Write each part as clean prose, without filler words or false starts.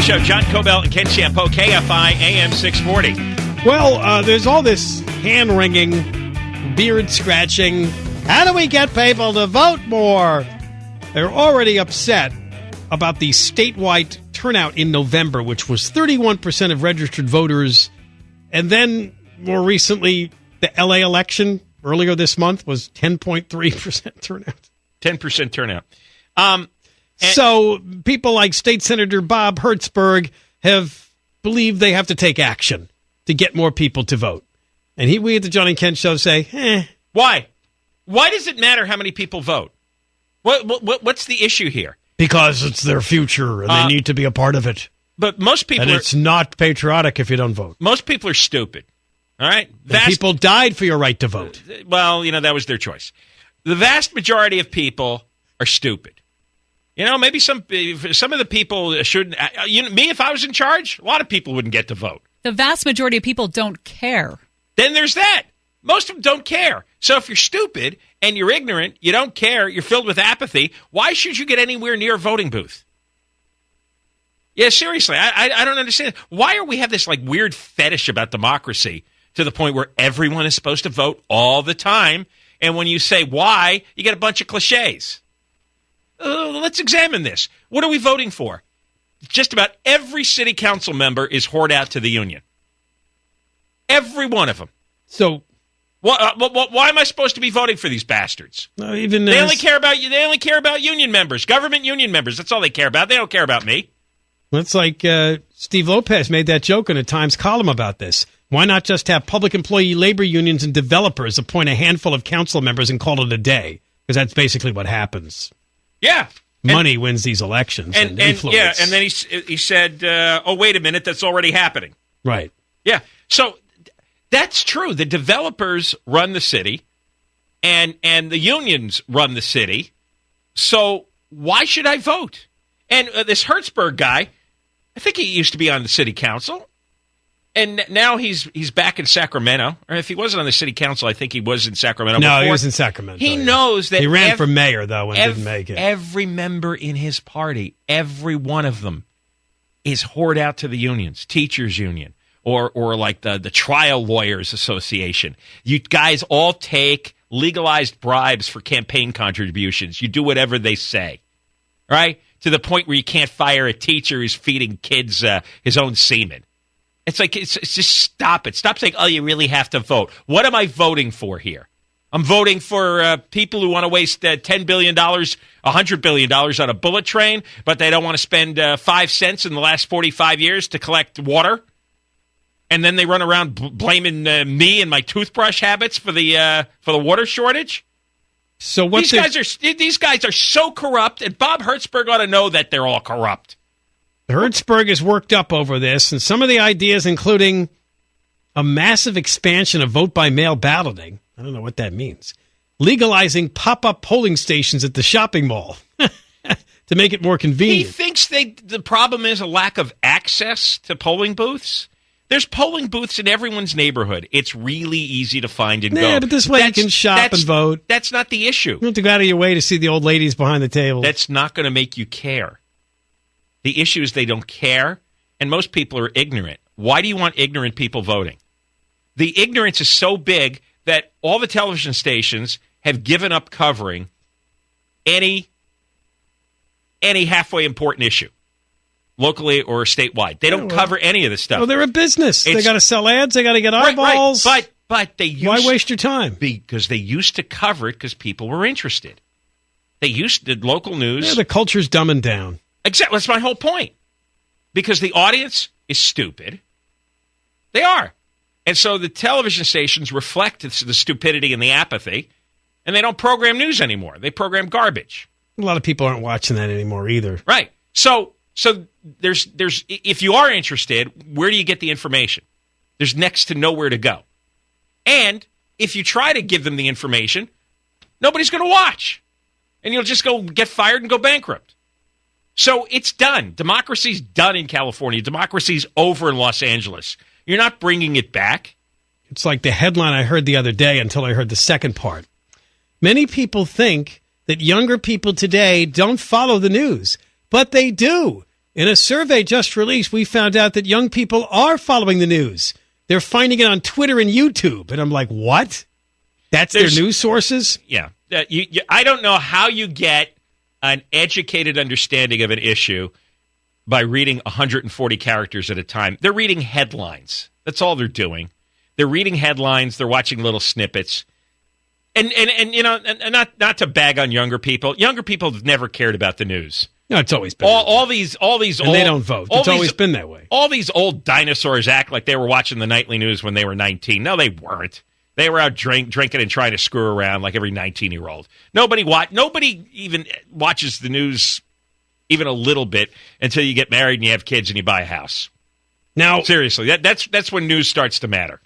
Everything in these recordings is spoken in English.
Morning Show, John Cobell and Ken Chiampou, KFI AM 640. Well, there's all this hand-wringing, beard-scratching. How do we get people to vote more? They're already upset about the statewide turnout in November, which was 31% of registered voters. And then, more recently, the L.A. election earlier this month was 10.3% turnout. 10% turnout. So people like State Senator Bob Hertzberg have believed they have to take action to get more people to vote. And we at the John and Ken Show say, Why? Why does it matter how many people vote? What's the issue here? Because it's their future and they need to be a part of it. But most people and it's not patriotic if you don't vote. Most people are stupid. All right? People died for your right to vote. Well, that was their choice. The vast majority of people are stupid. Maybe some of the people shouldn't. Me, if I was in charge, a lot of people wouldn't get to vote. The vast majority of people don't care. Then there's that. Most of them don't care. So if you're stupid and you're ignorant, you don't care, you're filled with apathy, why should you get anywhere near a voting booth? Yeah, seriously, I don't understand. Why do we have this weird fetish about democracy to the point where everyone is supposed to vote all the time? And when you say why, you get a bunch of cliches. Let's examine this. What are we voting for? Just about every city council member is whored out to the union. Every one of them. So, why am I supposed to be voting for these bastards? They only care about union members, government union members. That's all they care about. They don't care about me. It's like Steve Lopez made that joke in a Times column about this. Why not just have public employee labor unions and developers appoint a handful of council members and call it a day? Because that's basically what happens. Yeah. Money wins these elections and influence. Yeah, and then he said, oh, wait a minute, that's already happening. Right. Yeah, so that's true. The developers run the city, and the unions run the city, so why should I vote? And this Hertzberg guy, I think he used to be on the city council, and now he's back in Sacramento. Or if he wasn't on the city council, I think he was in Sacramento before. He was in Sacramento. He knows that he ran for mayor, though, and didn't make it. Every member in his party, every one of them, is whored out to the unions, teachers union, or like the Trial Lawyers Association. You guys all take legalized bribes for campaign contributions. You do whatever they say, right? To the point where you can't fire a teacher who's feeding kids his own semen. It's just stop it. Stop saying, oh, you really have to vote. What am I voting for here? I'm voting for people who want to waste $10 billion, $100 billion on a bullet train, but they don't want to spend 5 cents in the last 45 years to collect water. And then they run around blaming me and my toothbrush habits for the water shortage. So these guys are so corrupt, and Bob Hertzberg ought to know that they're all corrupt. Hertzberg is worked up over this, and some of the ideas, including a massive expansion of vote-by-mail balloting. I don't know what that means. Legalizing pop-up polling stations at the shopping mall to make it more convenient. He thinks the problem is a lack of access to polling booths. There's polling booths in everyone's neighborhood. It's really easy to find and go. Yeah, but this way you can shop and vote. That's not the issue. You don't have to go out of your way to see the old ladies behind the table. That's not going to make you care. The issue is they don't care, and most people are ignorant. Why do you want ignorant people voting? The ignorance is so big that all the television stations have given up covering any halfway important issue, locally or statewide. They don't cover any of this stuff. Well, they're a business. They got to sell ads. They got to get eyeballs. Right. But they used, why waste your time? Because they used to cover it because people were interested. They used the local news. Yeah, the culture's dumbing down. Exactly. That's my whole point. Because the audience is stupid. They are. And so the television stations reflect the stupidity and the apathy, and they don't program news anymore. They program garbage. A lot of people aren't watching that anymore either. Right. So there's if you are interested, where do you get the information? There's next to nowhere to go. And if you try to give them the information, nobody's going to watch. And you'll just go get fired and go bankrupt. So it's done. Democracy's done in California. Democracy's over in Los Angeles. You're not bringing it back. It's like the headline I heard the other day until I heard the second part. Many people think that younger people today don't follow the news, but they do. In a survey just released, we found out that young people are following the news. They're finding it on Twitter and YouTube. And I'm like, what? That's their news sources? Yeah. I don't know how you get an educated understanding of an issue by reading 140 characters at a time. They're reading headlines. That's all they're doing. They're reading headlines. They're watching little snippets. And you know, and not to bag on younger people. Younger people have never cared about the news. No, it's always been all these and old, they don't vote. It's always been that way. All these old dinosaurs act like they were watching the nightly news when they were 19. No, they weren't. They were out drinking and trying to screw around like every 19-year-old. Nobody even watches the news even a little bit until you get married and you have kids and you buy a house. Now, seriously, that's when news starts to matter.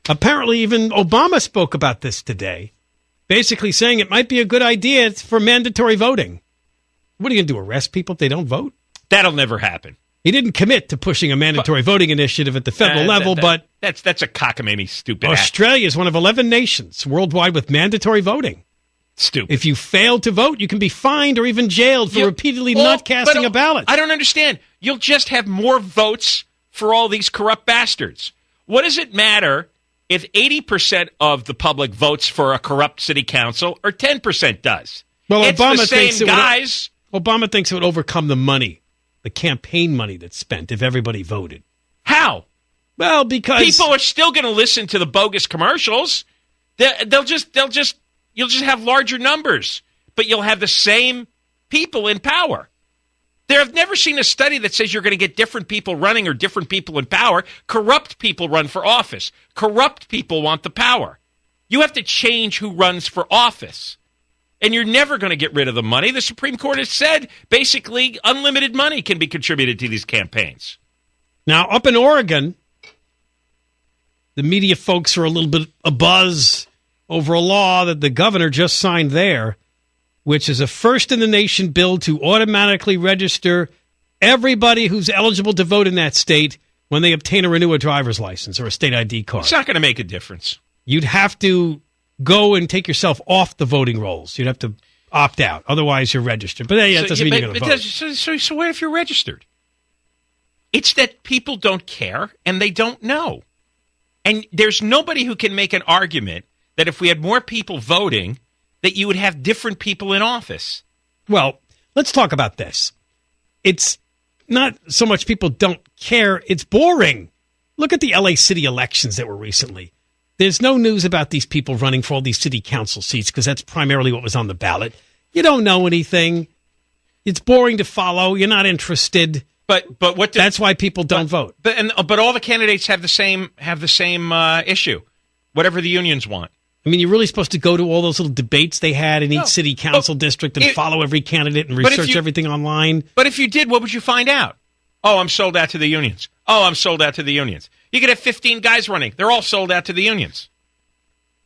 Apparently, even Obama spoke about this today, basically saying it might be a good idea for mandatory voting. What are you going to do, arrest people if they don't vote? That'll never happen. He didn't commit to pushing a mandatory voting initiative at the federal level, but that's a cockamamie stupid Australia is one of 11 nations worldwide with mandatory voting. Stupid. If you fail to vote, you can be fined or even jailed for repeatedly not casting a ballot. I don't understand. You'll just have more votes for all these corrupt bastards. What does it matter if 80% of the public votes for a corrupt city council or 10% does? Well, it's Obama the same thinks guys. Obama thinks it would overcome the money, the campaign money that's spent if everybody voted. How? Well, because people are still going to listen to the bogus commercials. You'll just have larger numbers, but you'll have the same people in power. I've never seen a study that says you're going to get different people running or different people in power. Corrupt people run for office. Corrupt people want the power. You have to change who runs for office. And you're never going to get rid of the money. The Supreme Court has said, basically, unlimited money can be contributed to these campaigns. Now, up in Oregon, the media folks are a little bit abuzz over a law that the governor just signed there, which is a first-in-the-nation bill to automatically register everybody who's eligible to vote in that state when they obtain or renew a driver's license or a state ID card. It's not going to make a difference. You'd have to go and take yourself off the voting rolls. You'd have to opt out. Otherwise, you're registered. But that doesn't mean you're going to vote. So what if you're registered? It's that people don't care and they don't know. And there's nobody who can make an argument that if we had more people voting, that you would have different people in office. Well, let's talk about this. It's not so much people don't care. It's boring. Look at the LA city elections that were recently. There's no news about these people running for all these city council seats because that's primarily what was on the ballot. You don't know anything. It's boring to follow. You're not interested. But that's why people don't vote. But all the candidates have the same issue. Whatever the unions want. I mean, you're really supposed to go to all those little debates they had in each city council district and follow every candidate and research everything online. But if you did, what would you find out? Oh, I'm sold out to the unions. Oh, I'm sold out to the unions. You could have 15 guys running. They're all sold out to the unions.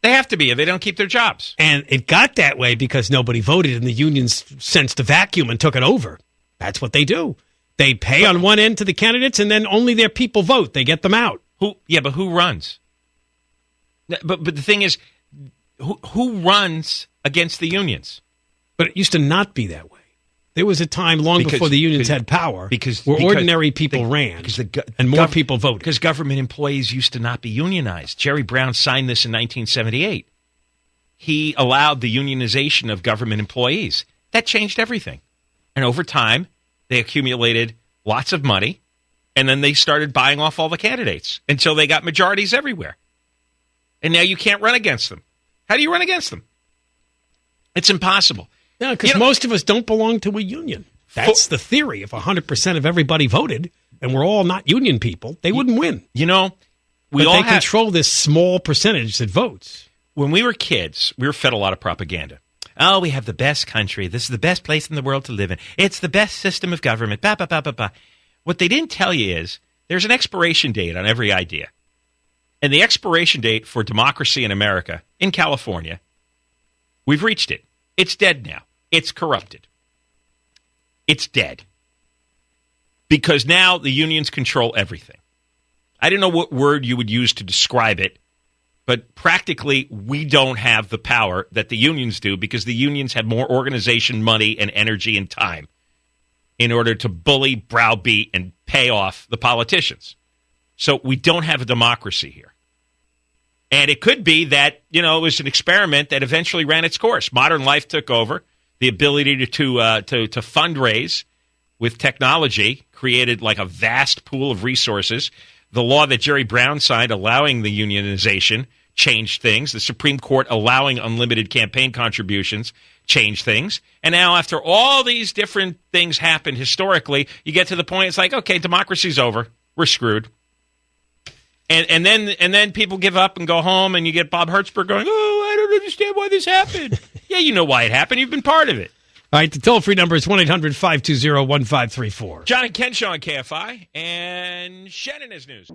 They have to be if they don't keep their jobs. And it got that way because nobody voted and the unions sensed a vacuum and took it over. That's what they do. They pay on one end to the candidates and then only their people vote. They get them out. But who runs? But the thing is, who runs against the unions? But it used to not be that way. There was a time before the unions had power where ordinary people ran and more people voted. Because government employees used to not be unionized. Jerry Brown signed this in 1978. He allowed the unionization of government employees. That changed everything. And over time, they accumulated lots of money, and then they started buying off all the candidates until they got majorities everywhere. And now you can't run against them. How do you run against them? It's impossible. Yeah, because most of us don't belong to a union. That's the theory. If 100% of everybody voted and we're all not union people, they wouldn't win. They control this small percentage that votes. When we were kids, we were fed a lot of propaganda. Oh, we have the best country. This is the best place in the world to live in. It's the best system of government. Bah, bah, bah, bah, bah. What they didn't tell you is there's an expiration date on every idea. And the expiration date for democracy in America, in California, we've reached it. It's dead now. It's corrupted. It's dead. Because now the unions control everything. I don't know what word you would use to describe it, but practically we don't have the power that the unions do because the unions have more organization, money, and energy and time. in order to bully, browbeat, and pay off the politicians. So we don't have a democracy here. And it could be that, it was an experiment that eventually ran its course. Modern life took over. The ability to fundraise with technology created like a vast pool of resources. The law that Jerry Brown signed allowing the unionization changed things. The Supreme Court allowing unlimited campaign contributions changed things. And now after all these different things happened historically, you get to the point it's like, okay, democracy's over. We're screwed. And then people give up and go home, and you get Bob Hertzberg going, oh, I don't understand why this happened. Yeah, you know why it happened. You've been part of it. All right, the toll-free number is 1-800-520-1534. John and Ken Show on KFI, and Shannon has news.